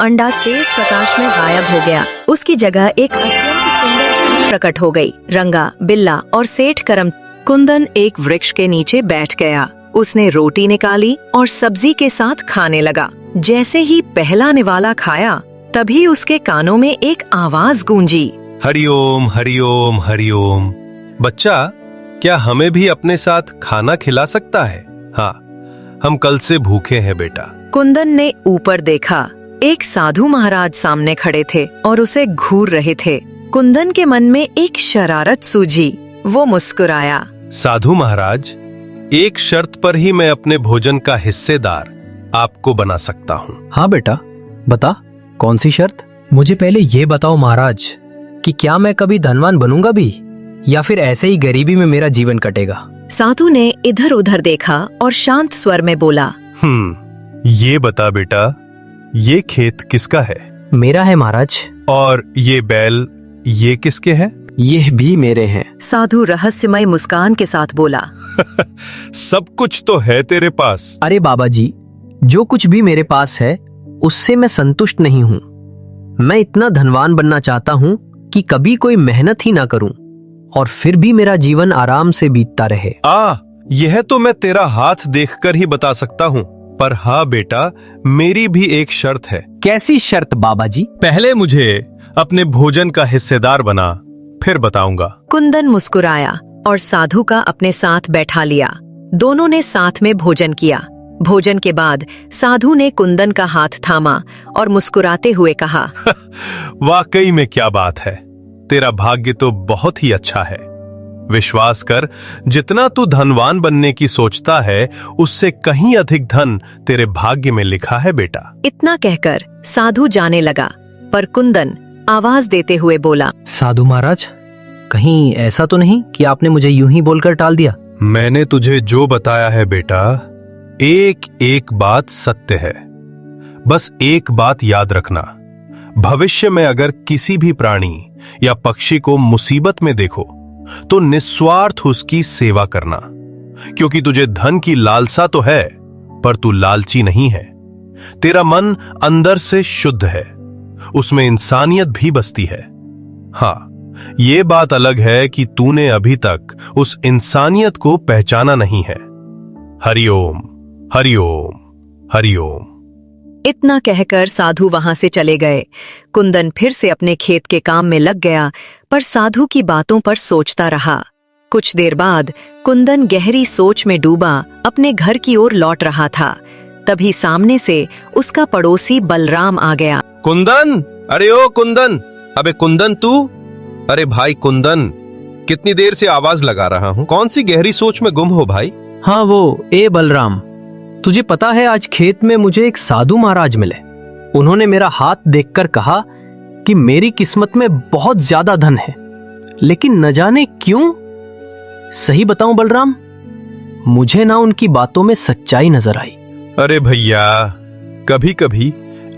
अंडा तेज प्रकाश में गायब हो गया। उसकी जगह एक अत्यंत सुंदर स्त्री प्रकट हो गई। रंगा, बिल्ला और सेठ करम। कुंदन एक वृक्ष के नीचे बैठ गया। उसने रोटी निकाली और सब्जी के साथ खाने लगा। जैसे ही पहला निवाला खाया, तभी उसके कानों में एक आवाज गूंजी। हरिओम हरिओम हरिओम। बच्चा, क्या हमें भी अपने साथ खाना खिला सकता है? हाँ, हम कल से भूखे हैं बेटा। कुंदन ने ऊपर देखा। एक साधु महाराज सामने खड़े थे और उसे घूर रहे थे। कुंदन के मन में एक शरारत सूझी। वो मुस्कुराया। साधु महाराज, एक शर्त पर ही मैं अपने भोजन का हिस्सेदार आपको बना सकता हूँ। हाँ बेटा, बता, कौन सी शर्त? मुझे पहले ये बताओ महाराज कि क्या मैं कभी धनवान बनूंगा भी, या फिर ऐसे ही गरीबी में मेरा जीवन कटेगा? साधु ने इधर उधर देखा और शांत स्वर में बोला, ये बता बेटा, ये खेत किसका है? मेरा है महाराज। और ये बैल, ये किसके हैं? ये भी मेरे हैं। साधु रहस्यमय मुस्कान के साथ बोला। सब कुछ तो है तेरे पास। अरे बाबा जी, जो कुछ भी मेरे पास है उससे मैं संतुष्ट नहीं हूँ। मैं इतना धनवान बनना चाहता हूँ कि कभी कोई मेहनत ही ना करूँ और फिर भी मेरा जीवन आराम से बीतता रहे। यह तो मैं तेरा हाथ देखकर ही बता सकता हूँ। पर हाँ बेटा, मेरी भी एक शर्त है। कैसी शर्त बाबा जी? पहले मुझे अपने भोजन का हिस्सेदार बना, फिर बताऊंगा। कुंदन मुस्कुराया और साधु का अपने साथ बैठा लिया। दोनों ने साथ में भोजन किया। भोजन के बाद साधु ने कुंदन का हाथ थामा और मुस्कुराते हुए कहा, वाकई में क्या बात है, तेरा भाग्य तो बहुत ही अच्छा है। विश्वास कर, जितना तू धनवान बनने की सोचता है, उससे कहीं अधिक धन तेरे भाग्य में लिखा है बेटा। इतना कहकर साधु जाने लगा, पर कुंदन आवाज देते हुए बोला, साधु महाराज, कहीं ऐसा तो नहीं कि आपने मुझे यूं ही बोलकर टाल दिया? मैंने तुझे जो बताया है बेटा, एक एक बात सत्य है। बस एक बात याद रखना, भविष्य में अगर किसी भी प्राणी या पक्षी को मुसीबत में देखो तो निस्वार्थ उसकी सेवा करना, क्योंकि तुझे धन की लालसा तो है, पर तू लालची नहीं है। तेरा मन अंदर से शुद्ध है, उसमें इंसानियत भी बसती है। हाँ, ये बात अलग है कि तूने अभी तक उस इंसानियत को पहचाना नहीं है। हरिओम हरिओम हरिओम। इतना कहकर साधु वहां से चले गए। कुंदन फिर से अपने खेत के काम में लग गया, पर साधु की बातों पर सोचता रहा। कुछ देर बाद कुंदन गहरी सोच में डूबा अपने घर की ओर लौट रहा था। तभी सामने से उसका पड़ोसी बलराम आ गया। कुंदन, अरे ओ कुंदन, अबे कुंदन तू? अरे भाई कुंदन, कितनी देर से आवाज लगा रहा हूँ, कौन सी गहरी सोच में गुम हो भाई? हाँ वो, ए बलराम, तुझे पता है आज खेत में मुझे एक साधु महाराज मिले। उन्होंने मेरा हाथ देखकर कहा कि मेरी किस्मत में बहुत ज्यादा धन है, लेकिन न जाने क्यों, सही बताऊं बलराम, मुझे ना उनकी बातों में सच्चाई नजर आई। अरे भैया, कभी कभी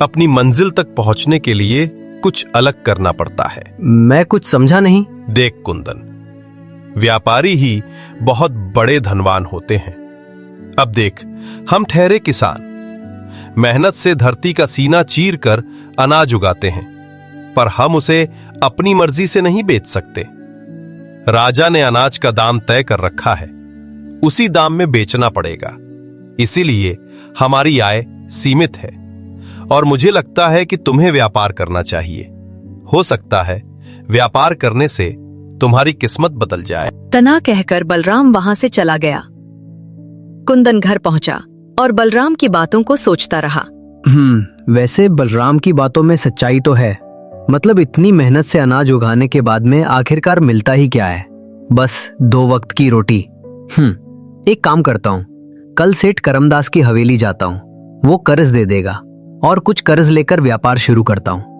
अपनी मंजिल तक पहुंचने के लिए कुछ अलग करना पड़ता है। मैं कुछ समझा नहीं। देख कुंदन, व्यापारी ही बहुत बड़े धनवान होते हैं। अब देख, हम ठहरे किसान मेहनत से धरती का सीना चीर कर अनाज उगाते हैं, पर हम उसे अपनी मर्जी से नहीं बेच सकते। राजा ने अनाज का दाम तय कर रखा है, उसी दाम में बेचना पड़ेगा। इसीलिए हमारी आय सीमित है और मुझे लगता है कि तुम्हें व्यापार करना चाहिए। हो सकता है व्यापार करने से तुम्हारी किस्मत बदल जाए। तना कहकर बलराम वहां से चला गया। कुंदन घर पहुंचा और बलराम की बातों को सोचता रहा। वैसे बलराम की बातों में सच्चाई तो है। मतलब इतनी मेहनत से अनाज उगाने के बाद में आखिरकार मिलता ही क्या है? बस 2 वक्त की रोटी। एक काम करता हूँ, कल सेठ करमदास की हवेली जाता हूँ, वो कर्ज दे देगा और कुछ कर्ज लेकर व्यापार शुरू करता हूँ।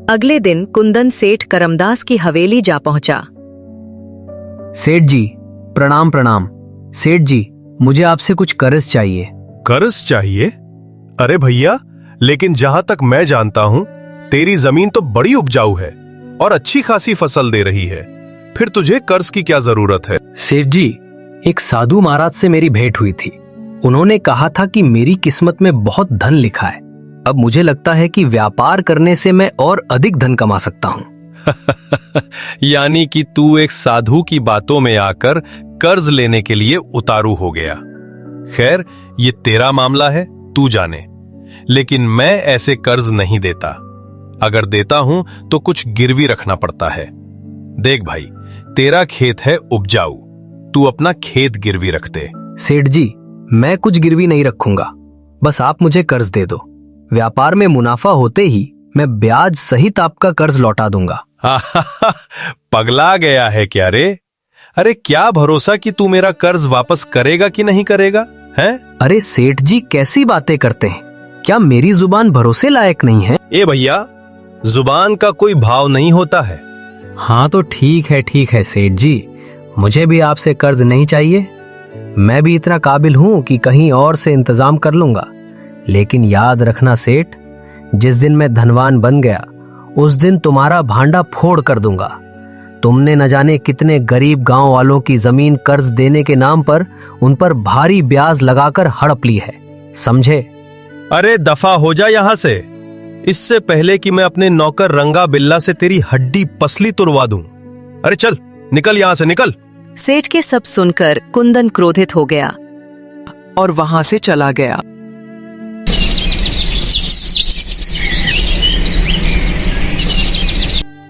अगले दिन कुंदन सेठ करमदास की हवेली जा पहुंचा। सेठ जी प्रणाम प्रणाम। सेठ जी, मुझे आपसे कुछ कर्ज चाहिए। कर्ज चाहिए? अरे भैया, लेकिन जहां तक मैं जानता हूं, तेरी जमीन तो बड़ी उपजाऊ है और अच्छी खासी फसल दे रही है, फिर तुझे कर्ज की क्या जरूरत है? सेठ जी, एक साधु महाराज से मेरी भेंट हुई थी। उन्होंने कहा था कि मेरी किस्मत में बहुत धन लिखा है। अब मुझे लगता है कि व्यापार करने से मैं और अधिक धन कमा सकता हूँ। यानी कि तू एक साधु की बातों में आकर कर्ज लेने के लिए उतारू हो गया। खैर, ये तेरा मामला है, तू जाने। लेकिन मैं ऐसे कर्ज नहीं देता। अगर देता हूं तो कुछ गिरवी रखना पड़ता है। देख भाई, तेरा खेत है उपजाऊ, तू अपना खेत गिरवी रख दे। सेठ जी, मैं कुछ गिरवी नहीं रखूंगा, बस आप मुझे कर्ज दे दो। व्यापार में मुनाफा होते ही मैं ब्याज सहित आपका कर्ज लौटा दूंगा। पगला गया है क्या रे? अरे क्या भरोसा कि तू मेरा कर्ज वापस करेगा कि नहीं करेगा, हैं? अरे सेठ जी, कैसी बातें करते हैं? क्या मेरी जुबान भरोसे लायक नहीं है? ए भैया, जुबान का कोई भाव नहीं होता है। हाँ तो ठीक है सेठ जी, मुझे भी आपसे कर्ज नहीं चाहिए। मैं भी इतना काबिल हूं कि कहीं और से इंतजाम कर लूंगा। लेकिन याद रखना सेठ, जिस दिन मैं धनवान बन गया उस दिन तुम्हारा भांडा फोड़ कर दूंगा। तुमने न जाने कितने गरीब गांव वालों की जमीन कर्ज देने के नाम पर उन पर भारी ब्याज लगाकर हड़प ली है, समझे? अरे दफा हो जा यहां से, इससे पहले कि मैं अपने नौकर रंगा बिल्ला से तेरी हड्डी पसली तुड़वा दूं। अरे चल, निकल यहां से, निकल। सेठ के सब सुनकर कुंदन क्रोधित हो गया और वहां से चला गया।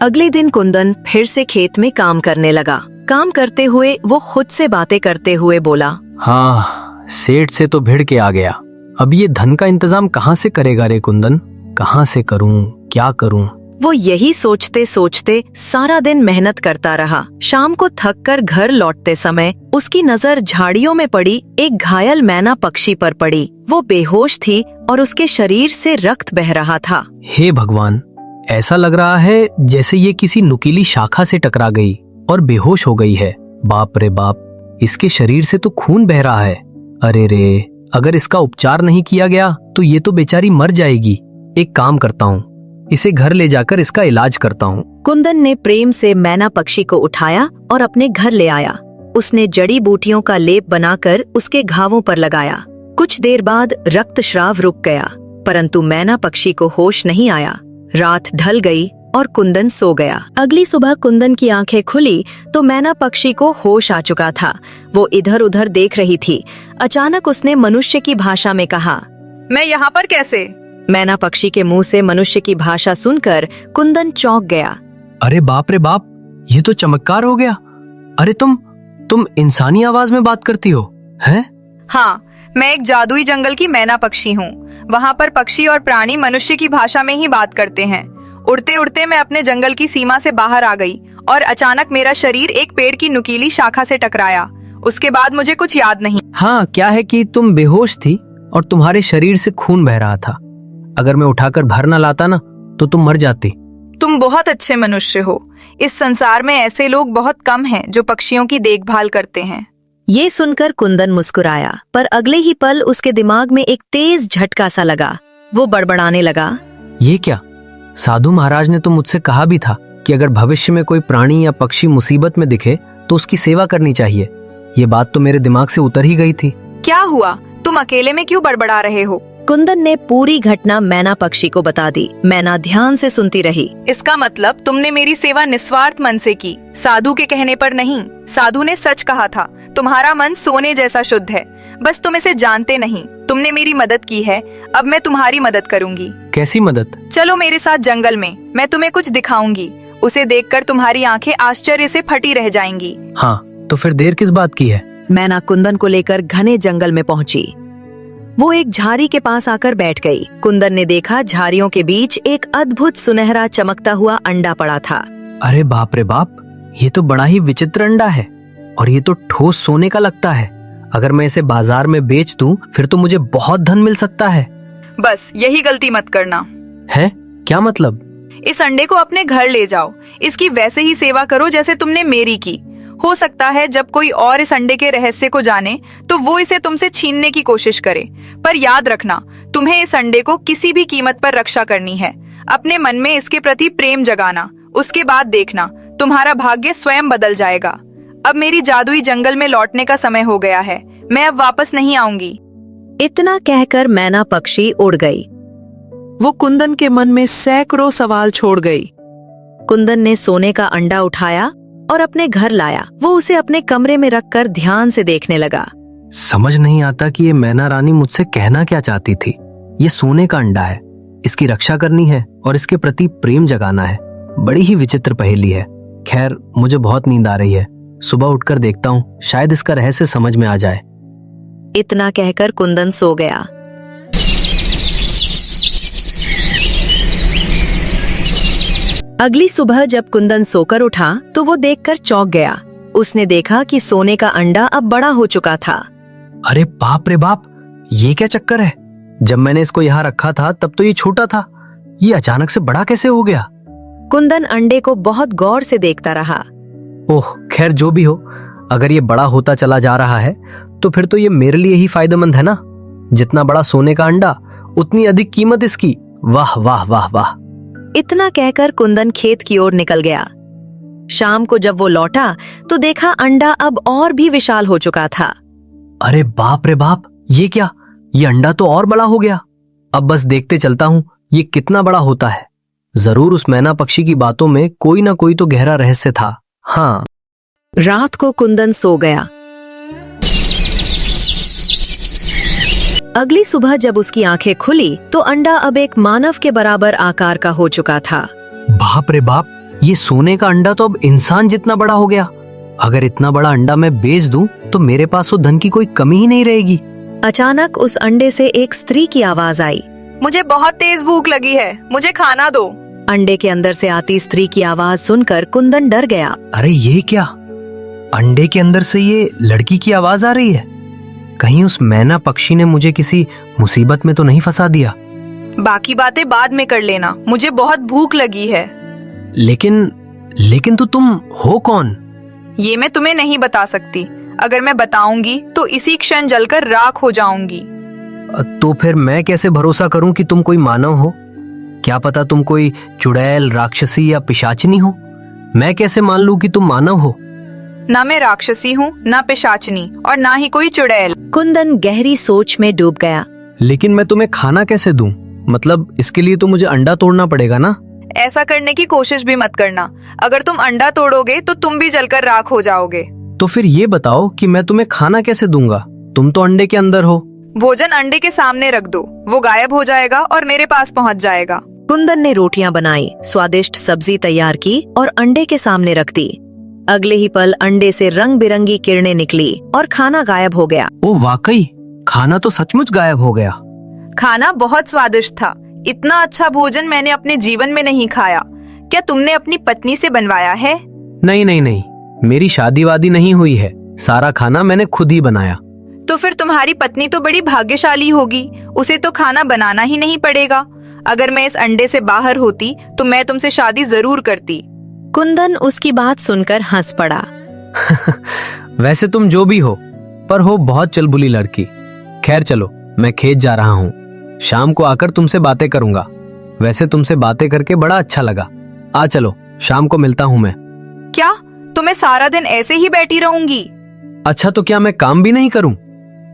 अगले दिन कुंदन फिर से खेत में काम करने लगा। काम करते हुए वो खुद से बातें करते हुए बोला, हाँ, सेठ से तो भिड़ के आ गया। अब ये धन का इंतजाम कहाँ से करेगा रे कुंदन? कहाँ से करूं, क्या करूं? वो यही सोचते सोचते सारा दिन मेहनत करता रहा। शाम को थक कर घर लौटते समय उसकी नजर झाड़ियों में पड़ी एक घायल मैना पक्षी पर पड़ी। वो बेहोश थी और उसके शरीर से रक्त बह रहा था। हे भगवान, ऐसा लग रहा है जैसे ये किसी नुकीली शाखा से टकरा गई और बेहोश हो गई है। बाप रे बाप, इसके शरीर से तो खून बह रहा है। अरे रे, अगर इसका उपचार नहीं किया गया तो ये तो बेचारी मर जाएगी। एक काम करता हूँ, इसे घर ले जाकर इसका इलाज करता हूँ। कुंदन ने प्रेम से मैना पक्षी को उठाया और अपने घर ले आया। उसने जड़ी बूटियों का लेप बनाकर उसके घावों पर लगाया। कुछ देर बाद रक्तस्राव रुक गया, परंतु मैना पक्षी को होश नहीं आया। रात ढल गई और कुंदन सो गया। अगली सुबह कुंदन की आंखें खुली तो मैना पक्षी को होश आ चुका था। वो इधर उधर देख रही थी। अचानक उसने मनुष्य की भाषा में कहा, मैं यहाँ पर कैसे? मैना पक्षी के मुंह से मनुष्य की भाषा सुनकर कुंदन चौंक गया। अरे बाप रे बाप, ये तो चमत्कार हो गया। अरे तुम इंसानी आवाज में बात करती हो, हैं? हाँ, मैं एक जादुई जंगल की मैना पक्षी हूँ। वहाँ पर पक्षी और प्राणी मनुष्य की भाषा में ही बात करते हैं। उड़ते उड़ते मैं अपने जंगल की सीमा से बाहर आ गई और अचानक मेरा शरीर एक पेड़ की नुकीली शाखा से टकराया। उसके बाद मुझे कुछ याद नहीं। हाँ, क्या है कि तुम बेहोश थी और तुम्हारे शरीर से खून बह रहा था। अगर मैं उठाकर भर न लाता ना तो तुम मर जाती। तुम बहुत अच्छे मनुष्य हो। इस संसार में ऐसे लोग बहुत कम हैं जो पक्षियों की देखभाल करते हैं। ये सुनकर कुंदन मुस्कुराया, पर अगले ही पल उसके दिमाग में एक तेज झटका सा लगा। वो बड़बड़ाने लगा, ये क्या? साधु महाराज ने तो मुझसे कहा भी था कि अगर भविष्य में कोई प्राणी या पक्षी मुसीबत में दिखे तो उसकी सेवा करनी चाहिए। ये बात तो मेरे दिमाग से उतर ही गई थी। क्या हुआ? तुम अकेले में क्यों बड़बड़ा रहे हो? कुंदन ने पूरी घटना मैना पक्षी को बता दी। मैना ध्यान से सुनती रही। इसका मतलब तुमने मेरी सेवा निस्वार्थ मन से की, साधु के कहने पर नहीं। साधु ने सच कहा था, तुम्हारा मन सोने जैसा शुद्ध है, बस तुम इसे जानते नहीं। तुमने मेरी मदद की है, अब मैं तुम्हारी मदद करूंगी। कैसी मदद? चलो मेरे साथ जंगल में, मैं तुम्हें कुछ दिखाऊंगी। उसे देखकर तुम्हारी आंखें आश्चर्य से फटी रह जाएंगी। हाँ, तो फिर देर किस बात की है? मैना कुंदन को लेकर घने जंगल में पहुंची। वो एक झाड़ी के पास आकर बैठ गई। कुंदन ने देखा झाड़ियों के बीच एक अद्भुत सुनहरा चमकता हुआ अंडा पड़ा था। अरे बाप रे बाप, ये तो बड़ा ही विचित्र अंडा है और ये तो ठोस सोने का लगता है। अगर मैं इसे बाजार में बेच दूं फिर तो मुझे बहुत धन मिल सकता है। बस यही गलती मत करना। है? क्या मतलब? इस अंडे को अपने घर ले जाओ, इसकी वैसे ही सेवा करो जैसे तुमने मेरी की। हो सकता है जब कोई और इस अंडे के रहस्य को जाने तो वो इसे तुमसे छीनने की कोशिश करे, पर याद रखना, तुम्हें इस अंडे को किसी भी कीमत पर रक्षा करनी है। अपने मन में इसके प्रति प्रेम जगाना, उसके बाद देखना तुम्हारा भाग्य स्वयं बदल जाएगा। अब मेरी जादुई जंगल में लौटने का समय हो गया है, मैं अब वापस नहीं आऊंगी। इतना कहकर मैना पक्षी उड़ गई। वो कुंदन के मन में सैकड़ों सवाल छोड़ गई। कुंदन ने सोने का अंडा उठाया और अपने घर लाया। वो उसे अपने कमरे में रखकर ध्यान से देखने लगा। समझ नहीं आता कि ये मैना रानी मुझसे कहना क्या चाहती थी। ये सोने का अंडा है, इसकी रक्षा करनी है और इसके प्रति प्रेम जगाना है। बड़ी ही विचित्र पहेली है। खैर, मुझे बहुत नींद आ रही है, सुबह उठकर देखता हूँ, शायद इसका रहस्य समझ में आ जाए। इतना कहकर कुंदन सो गया। अगली सुबह जब कुंदन सोकर उठा तो वो देखकर चौंक गया। उसने देखा कि सोने का अंडा अब बड़ा हो चुका था। अरे बाप रे बाप, ये क्या चक्कर है? जब मैंने इसको यहाँ रखा था तब तो ये छोटा था, ये अचानक से बड़ा कैसे हो गया? कुंदन अंडे को बहुत गौर से देखता रहा। ओह, खैर जो भी हो, अगर ये बड़ा होता चला जा रहा है तो फिर तो ये मेरे लिए ही फायदेमंद है ना। जितना बड़ा सोने का अंडा उतनी अधिक कीमत इसकी। वाह वाह वाह वाह। इतना कहकर कुंदन खेत की ओर निकल गया। शाम को जब वो लौटा तो देखा अंडा अब और भी विशाल हो चुका था। अरे बाप रे बाप, ये क्या? ये अंडा तो और बड़ा हो गया। अब बस देखते चलता हूँ ये कितना बड़ा होता है। जरूर उस मैना पक्षी की बातों में कोई ना कोई तो गहरा रहस्य था। हाँ। रात को कुंदन सो गया। अगली सुबह जब उसकी आंखें खुली तो अंडा अब एक मानव के बराबर आकार का हो चुका था। बाप रे बाप, ये सोने का अंडा तो अब इंसान जितना बड़ा हो गया। अगर इतना बड़ा अंडा मैं बेच दूं तो मेरे पास वो धन की कोई कमी ही नहीं रहेगी। अचानक उस अंडे से एक स्त्री की आवाज आई। मुझे बहुत तेज भूख लगी है, मुझे खाना दो। अंडे के अंदर से आती स्त्री की आवाज सुनकर कुंदन डर गया। अरे ये क्या? अंडे के अंदर से ये लड़की की आवाज आ रही है। कहीं उस मैना पक्षी ने मुझे किसी मुसीबत में तो नहीं फंसा दिया? बाकी बातें बाद में कर लेना, मुझे बहुत भूख लगी है। लेकिन तो तुम हो कौन? ये मैं तुम्हें नहीं बता सकती। अगर मैं बताऊंगी तो इसी क्षण जलकर राख हो जाऊंगी। तो फिर मैं कैसे भरोसा करूं कि तुम कोई मानव हो? क्या पता तुम कोई चुड़ैल, राक्षसी या पिशाचिनी हो। मैं कैसे मान लूं कि तुम मानव हो? ना मैं राक्षसी हूँ, ना पिशाचनी, और ना ही कोई चुड़ैल। कुंदन गहरी सोच में डूब गया। लेकिन मैं तुम्हें खाना कैसे दूं? मतलब इसके लिए तो मुझे अंडा तोड़ना पड़ेगा ना? ऐसा करने की कोशिश भी मत करना। अगर तुम अंडा तोड़ोगे तो तुम भी जलकर राख हो जाओगे। तो फिर ये बताओ कि मैं तुम्हें खाना कैसे दूंगा? तुम तो अंडे के अंदर हो। भोजन अंडे के सामने रख दो, वो गायब हो जाएगा और मेरे पास पहुंच जाएगा। कुंदन ने रोटियां बनाई, स्वादिष्ट सब्जी तैयार की और अंडे के सामने रख दी। अगले ही पल अंडे से रंग बिरंगी किरणें निकली और खाना गायब हो गया। ओ वाकई, खाना तो सचमुच गायब हो गया। खाना बहुत स्वादिष्ट था। इतना अच्छा भोजन मैंने अपने जीवन में नहीं खाया। क्या तुमने अपनी पत्नी से बनवाया है? नहीं नहीं नहीं, मेरी शादी वादी नहीं हुई है। सारा खाना मैंने खुद ही बनाया। तो फिर तुम्हारी पत्नी तो बड़ी भाग्यशाली होगी, उसे तो खाना बनाना ही नहीं पड़ेगा। अगर मैं इस अंडे से बाहर होती तो मैं तुमसे शादी जरूर करती। कुंदन उसकी बात सुनकर हंस पड़ा। वैसे तुम जो भी हो, पर हो बहुत चलबुली लड़की। खैर चलो, मैं खेत जा रहा हूँ। शाम को आकर तुमसे बातें करूंगा। वैसे तुमसे बातें करके बड़ा अच्छा लगा। आ चलो, शाम को मिलता हूँ मैं। क्या तुम्हें सारा दिन ऐसे ही बैठी रहूंगी? अच्छा तो क्या मैं काम भी नहीं करूं?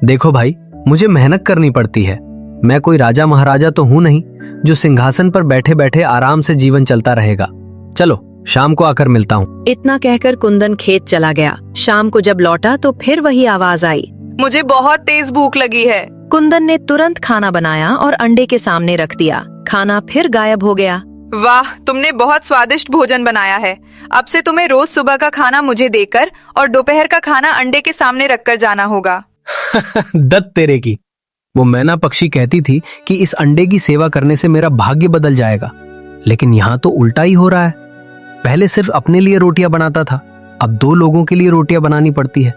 देखो भाई, मुझे मेहनत करनी पड़ती है। मैं कोई राजा महाराजा तो हूं नहीं जो सिंहासन पर बैठे बैठे आराम से जीवन चलता रहेगा। चलो, शाम को आकर मिलता हूँ। इतना कहकर कुंदन खेत चला गया। शाम को जब लौटा तो फिर वही आवाज आई। मुझे बहुत तेज भूख लगी है। कुंदन ने तुरंत खाना बनाया और अंडे के सामने रख दिया। खाना फिर गायब हो गया। वाह, तुमने बहुत स्वादिष्ट भोजन बनाया है। अब से तुम्हें रोज सुबह का खाना मुझे देकर और दोपहर का खाना अंडे के सामने रखकर जाना होगा। दत्त तेरे की। वो मैना पक्षी कहती थी कि इस अंडे की सेवा करने से मेरा भाग्य बदल जाएगा, लेकिन यहाँ तो उल्टा ही हो रहा है। पहले सिर्फ अपने लिए रोटियां बनाता था, अब 2 लोगों के लिए रोटियां बनानी पड़ती है।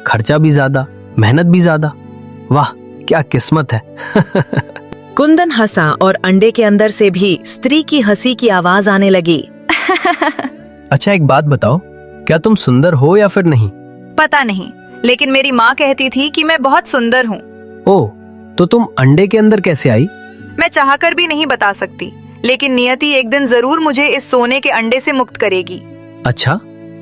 खर्चा भी ज्यादा, मेहनत भी ज्यादा। वाह, क्या किस्मत है। कुंदन हंसा और अंडे के अंदर से भी स्त्री की हंसी की आवाज आने लगी। अच्छा एक बात बताओ, क्या तुम सुंदर हो या फिर नहीं? पता नहीं, लेकिन मेरी माँ कहती थी कि मैं बहुत सुंदर हूँ। ओह, तो तुम अंडे के अंदर कैसे आई? मैं चाहकर भी नहीं बता सकती, लेकिन नियति एक दिन जरूर मुझे इस सोने के अंडे से मुक्त करेगी। अच्छा,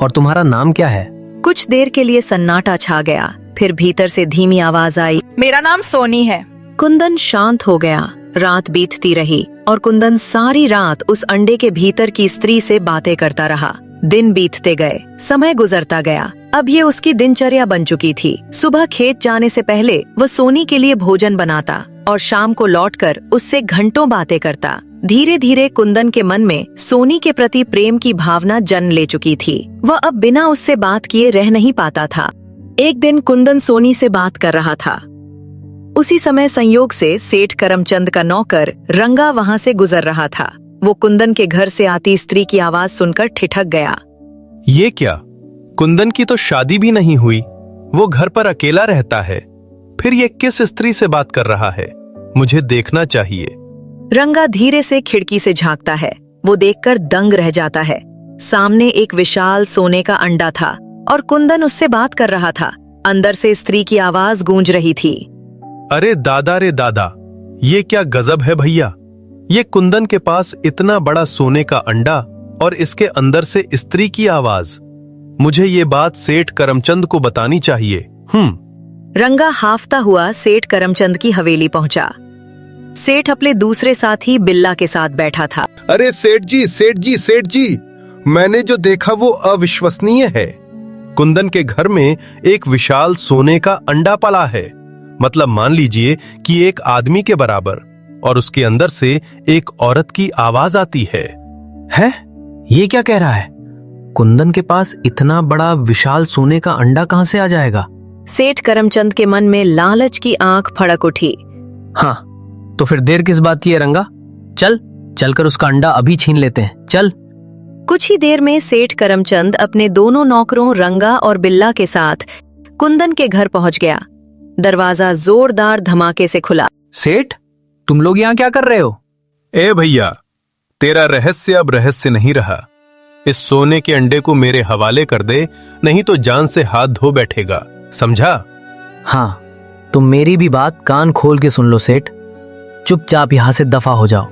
और तुम्हारा नाम क्या है? कुछ देर के लिए सन्नाटा छा गया। फिर भीतर से धीमी आवाज आई। मेरा नाम सोनी है। कुंदन शांत हो गया। रात बीतती रही और कुंदन सारी रात उस अंडे के भीतर की स्त्री से बातें करता रहा। दिन बीतते गए, समय गुजरता गया। अब ये उसकी दिनचर्या बन चुकी थी। सुबह खेत जाने से पहले वह सोनी के लिए भोजन बनाता और शाम को लौटकर उससे घंटों बातें करता। धीरे धीरे कुंदन के मन में सोनी के प्रति प्रेम की भावना जन्म ले चुकी थी। वह अब बिना उससे बात किए रह नहीं पाता था। एक दिन कुंदन सोनी से बात कर रहा था। उसी समय संयोग से सेठ करमचंद का नौकर रंगा वहां से गुजर रहा था। वो कुंदन के घर से आती स्त्री की आवाज सुनकर ठिठक गया। ये क्या? कुंदन की तो शादी भी नहीं हुई, वो घर पर अकेला रहता है, फिर ये किस स्त्री से बात कर रहा है? मुझे देखना चाहिए। रंगा धीरे से खिड़की से झांकता है। वो देखकर दंग रह जाता है। सामने एक विशाल सोने का अंडा था और कुंदन उससे बात कर रहा था। अंदर से स्त्री की आवाज गूंज रही थी। अरे दादा रे दादा, ये क्या गजब है भैया! ये कुंदन के पास इतना बड़ा सोने का अंडा और इसके अंदर से स्त्री की आवाज। मुझे ये बात सेठ करमचंद को बतानी चाहिए। रंगा हाफता हुआ सेठ करमचंद की हवेली पहुंचा। सेठ अपने दूसरे साथी बिल्ला के साथ बैठा था। अरे सेठ जी, सेठ जी, सेठ जी, मैंने जो देखा वो अविश्वसनीय है। कुंदन के घर में एक विशाल सोने का अंडा पला है, मतलब मान लीजिए कि एक आदमी के बराबर, और उसके अंदर से एक औरत की आवाज आती है। है? ये क्या कह रहा है? कुंदन के पास इतना बड़ा विशाल सोने का अंडा कहां से आ जाएगा? सेठ करमचंद के मन में लालच की आंख फड़क उठी। हाँ, तो फिर देर किस बात की है रंगा? चलकर उसका अंडा अभी छीन लेते हैं। चल। कुछ ही देर में सेठ करमचंद अपने दोनों नौकरों रंगा और बिल्ला के साथ कुंदन के घर पहुंच गया। दरवाजा जोरदार धमाके से खुला। सेठ, तुम लोग यहाँ क्या कर रहे हो? ए भैया, तेरा रहस्य अब रहस्य नहीं रहा। इस सोने के अंडे को मेरे हवाले कर दे, नहीं तो जान से हाथ धो बैठेगा, समझा? हाँ, तुम मेरी भी बात कान खोल के सुन लो सेठ। चुपचाप यहाँ से दफा हो जाओ।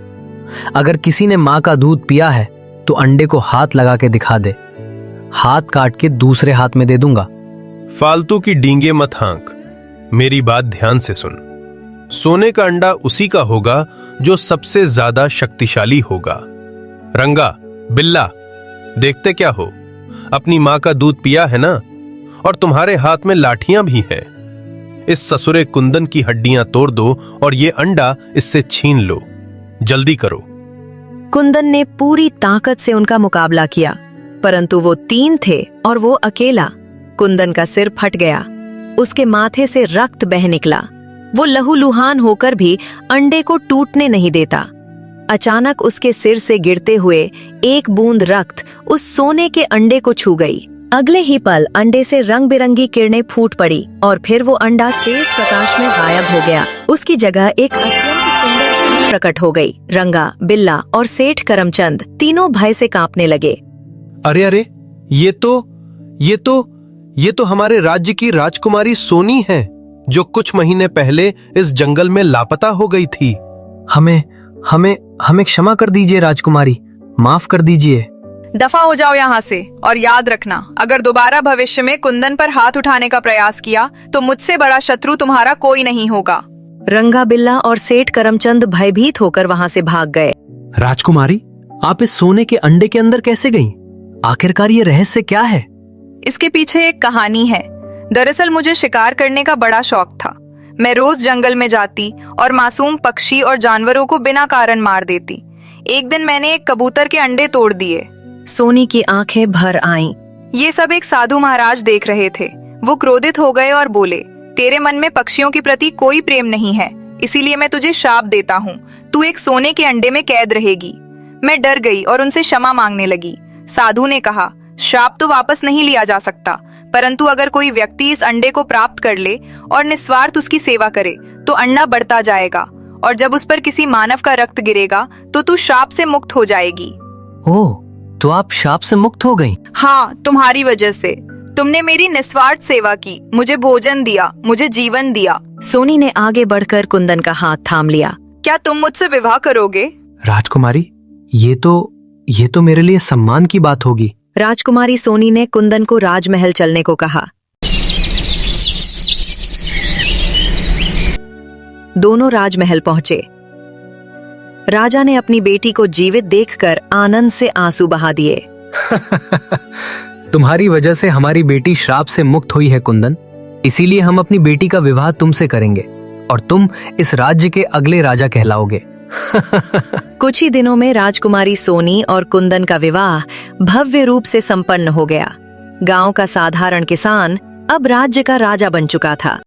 अगर किसी ने माँ का दूध पिया है तो अंडे को हाथ लगा के दिखा दे। हाथ काट के दूसरे हाथ में दे दूंगा। फालतू की डींगे मत हाँक, मेरी बात ध्यान से सुन। सोने का अंडा उसी का होगा जो सबसे ज्यादा शक्तिशाली होगा। रंगा, बिल्ला, देखते क्या हो? अपनी माँ का दूध पिया है ना? और तुम्हारे हाथ में लाठियां भी हैं। इस ससुरे कुंदन की हड्डियां तोड़ दो और ये अंडा इससे छीन लो। जल्दी करो। कुंदन ने पूरी ताकत से उनका मुकाबला किया, परंतु वो 3 थे और वो अकेला। कुंदन का सिर फट गया, उसके माथे से रक्त बह निकला। वो लहूलुहान होकर भी अंडे को टूटने नहीं देता। अचानक उसके सिर से गिरते हुए एक बूंद रक्त उस सोने के अंडे को छू गई। अगले ही पल अंडे से रंग बिरंगी किरणें फूट पड़ी और फिर वो अंडा तेज प्रकाश में गायब हो गया। उसकी जगह एक अत्यंत सुंदर स्त्री प्रकट हो गई। रंगा, बिल्ला और सेठ करमचंद तीनों भय से कांपने लगे। अरे अरे, ये तो हमारे राज्य की राजकुमारी सोनी है, जो कुछ महीने पहले इस जंगल में लापता हो गई थी। हमें क्षमा कर दीजिए राजकुमारी, माफ कर दीजिए। दफा हो जाओ यहाँ से और याद रखना, अगर दोबारा भविष्य में कुंदन पर हाथ उठाने का प्रयास किया तो मुझसे बड़ा शत्रु तुम्हारा कोई नहीं होगा। रंगा, बिल्ला और सेठ करमचंद भयभीत होकर वहां से भाग गए। राजकुमारी, आप इस सोने के अंडे के अंदर कैसे गईं? आखिरकार ये रहस्य क्या है? इसके पीछे एक कहानी है। दरअसल मुझे शिकार करने का बड़ा शौक था। मैं रोज जंगल में जाती और मासूम पक्षी और जानवरों को बिना कारण मार देती। एक दिन मैंने एक कबूतर के अंडे तोड़ दिए। सोनी की आंखें भर आईं। ये सब एक साधु महाराज देख रहे थे। वो क्रोधित हो गए और बोले, तेरे मन में पक्षियों के प्रति कोई प्रेम नहीं है, इसीलिए मैं तुझे शाप देता हूँ, तू एक सोने के अंडे में कैद रहेगी। मैं डर गई और उनसे क्षमा मांगने लगी। साधु ने कहा, श्राप तो वापस नहीं लिया जा सकता, परंतु अगर कोई व्यक्ति इस अंडे को प्राप्त कर ले और निस्वार्थ उसकी सेवा करे तो अंडा बढ़ता जाएगा, और जब उस पर किसी मानव का रक्त गिरेगा तो तू श्राप से मुक्त हो जाएगी। ओह, तो आप शाप से मुक्त हो गईं? हाँ, तुम्हारी वजह से। तुमने मेरी निस्वार्थ सेवा की, मुझे भोजन दिया, मुझे जीवन दिया। सोनी ने आगे बढ़कर कुंदन का हाथ थाम लिया। क्या तुम मुझसे विवाह करोगे? राजकुमारी, ये तो मेरे लिए सम्मान की बात होगी। राजकुमारी सोनी ने कुंदन को राजमहल चलने को कहा। दोनों राजमहल पहुंचे। राजा ने अपनी बेटी को जीवित देखकर आनंद से आंसू बहा दिए। तुम्हारी वजह से हमारी बेटी श्राप से मुक्त हुई है कुंदन, इसीलिए हम अपनी बेटी का विवाह तुमसे करेंगे और तुम इस राज्य के अगले राजा कहलाओगे। कुछ ही दिनों में राजकुमारी सोनी और कुंदन का विवाह भव्य रूप से संपन्न हो गया। गांव का साधारण किसान अब राज्य का राजा बन चुका था।